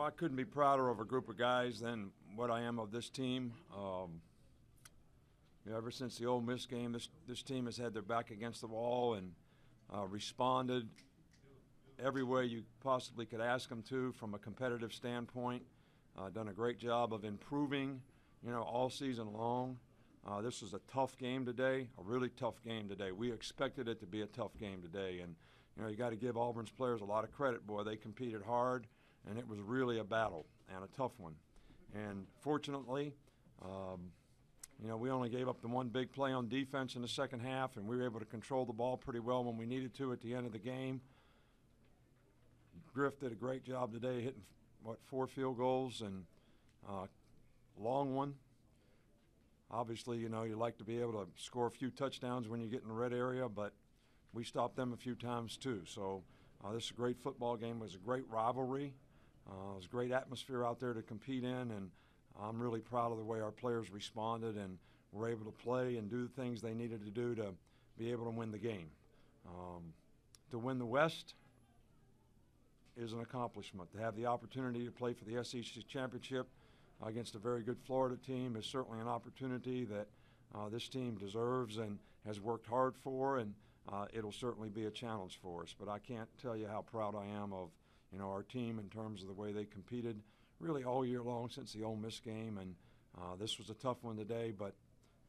I couldn't be prouder of a group of guys than what I am of this team. Ever since the Ole Miss game, this team has had their back against the wall and responded every way you possibly could ask them to from a competitive standpoint. Done a great job of improving, all season long. This was a tough game today, a really tough game today. We expected it to be a tough game today, and you got to give Auburn's players a lot of credit. Boy, they competed hard, and it was really a battle and a tough one. And fortunately, we only gave up the one big play on defense in the second half, and we were able to control the ball pretty well when we needed to at the end of the game. Griff did a great job today hitting, 4 field goals and long one. Obviously, you like to be able to score a few touchdowns when you get in the red area, but we stopped them a few times too. So this is a great football game. It was a great rivalry. It was a great atmosphere out there to compete in, and I'm really proud of the way our players responded and were able to play and do the things they needed to do to be able to win the game. To win the West is an accomplishment. To have the opportunity to play for the SEC championship against a very good Florida team is certainly an opportunity that this team deserves and has worked hard for, and it'll certainly be a challenge for us. But I can't tell you how proud I am of our team in terms of the way they competed really all year long since the Ole Miss game, and this was a tough one today, but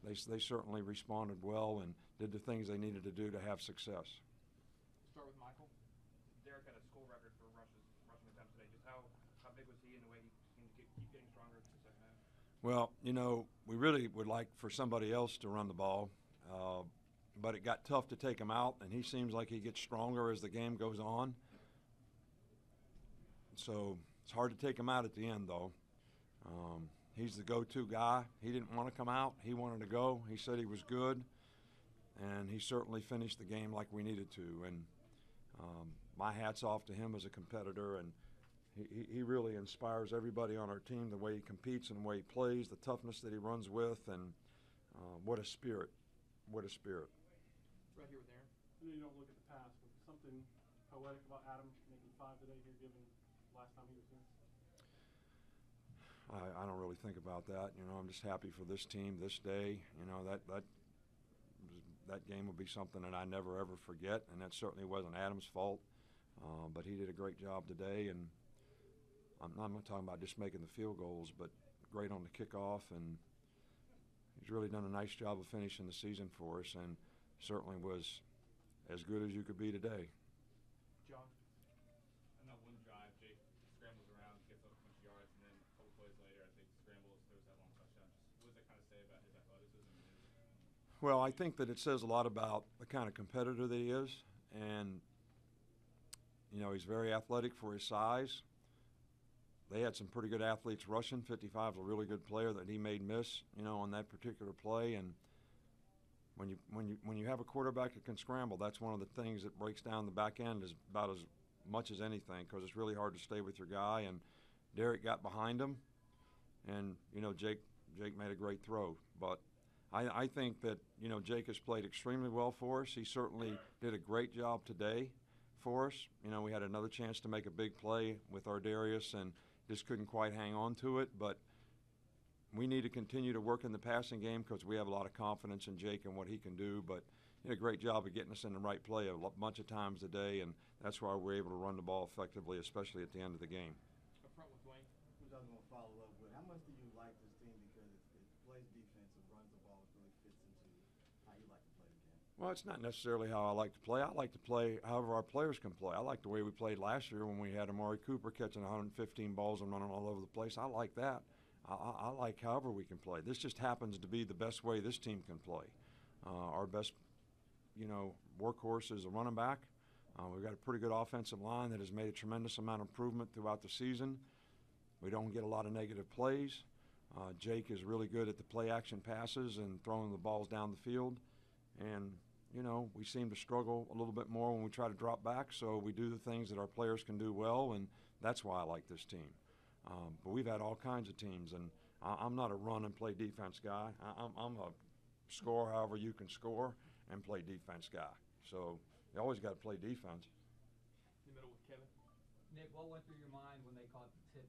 they certainly responded well and did the things they needed to do to have success. Start with Michael. Derek had a school record for rushing attempts today. Just how big was he in the way he seemed to keep getting stronger in the second half? Well, we really would like for somebody else to run the ball, but it got tough to take him out, and he seems like he gets stronger as the game goes on. So it's hard to take him out at the end, though. He's the go-to guy. He didn't want to come out. He wanted to go. He said he was good, and he certainly finished the game like we needed to. And my hat's off to him as a competitor, and he really inspires everybody on our team, the way he competes and the way he plays, the toughness that he runs with, and what a spirit. What a spirit. Right here with Aaron. I know you don't look at the past, but something poetic about Adam making 5 today here, given last time he was here? I don't really think about that. I'm just happy for this team this day. That game will be something that I never ever forget, and that certainly wasn't Adam's fault. But he did a great job today, and I'm not talking about just making the field goals, but great on the kickoff, and he's really done a nice job of finishing the season for us, and certainly was as good as you could be today. John? On that one drive, Jake scrambles around, gets up a bunch of yards, and then a couple plays later, I think scrambles, throws that long touchdown. Just what does that kind of say about his athleticism? Well, I think that it says a lot about the kind of competitor that he is, and he's very athletic for his size. They had some pretty good athletes rushing. 55 is a really good player that he made miss, on that particular play. And when you have a quarterback that can scramble, that's one of the things that breaks down the back end is about as much as anything, because it's really hard to stay with your guy. And Derek got behind him, and Jake made a great throw. But I think that Jake has played extremely well for us. He certainly did a great job today for us. We had another chance to make a big play with Ardarius and just couldn't quite hang on to it. But we need to continue to work in the passing game because we have a lot of confidence in Jake and what he can do. But he did a great job of getting us in the right play a bunch of times today, and that's why we're able to run the ball effectively, especially at the end of the game. Up front with Dwayne. Which I was going to follow up with. How much do you like this team because it plays defensive, runs the ball, it really fits into how you like to play the game? Well, it's not necessarily how I like to play. I like to play however our players can play. I like the way we played last year when we had Amari Cooper catching 115 balls and running all over the place. I like that. I like however we can play. This just happens to be the best way this team can play. Our best, workhorse is a running back. We've got a pretty good offensive line that has made a tremendous amount of improvement throughout the season. We don't get a lot of negative plays. Jake is really good at the play-action passes and throwing the balls down the field. And, we seem to struggle a little bit more when we try to drop back, so we do the things that our players can do well, and that's why I like this team. But we've had all kinds of teams, and I'm not a run-and-play defense guy. I'm a score however you can score and play defense guy. So you always got to play defense. In the middle with Kevin. Nick, what went through your mind when they caught the tip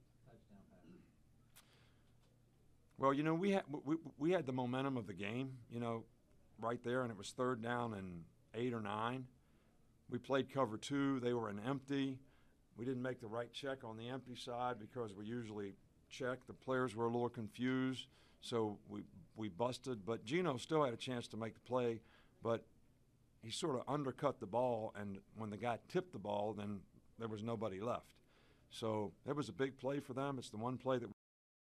Well, you know, we had the momentum of the game, you know, right there, and it was 3rd down and 8 or 9. We played cover 2. They were an empty. We didn't make the right check on the empty side because we usually check. The players were a little confused, so we busted. But Gino still had a chance to make the play, but he sort of undercut the ball, and when the guy tipped the ball, then there was nobody left. So that was a big play for them. It's the one play that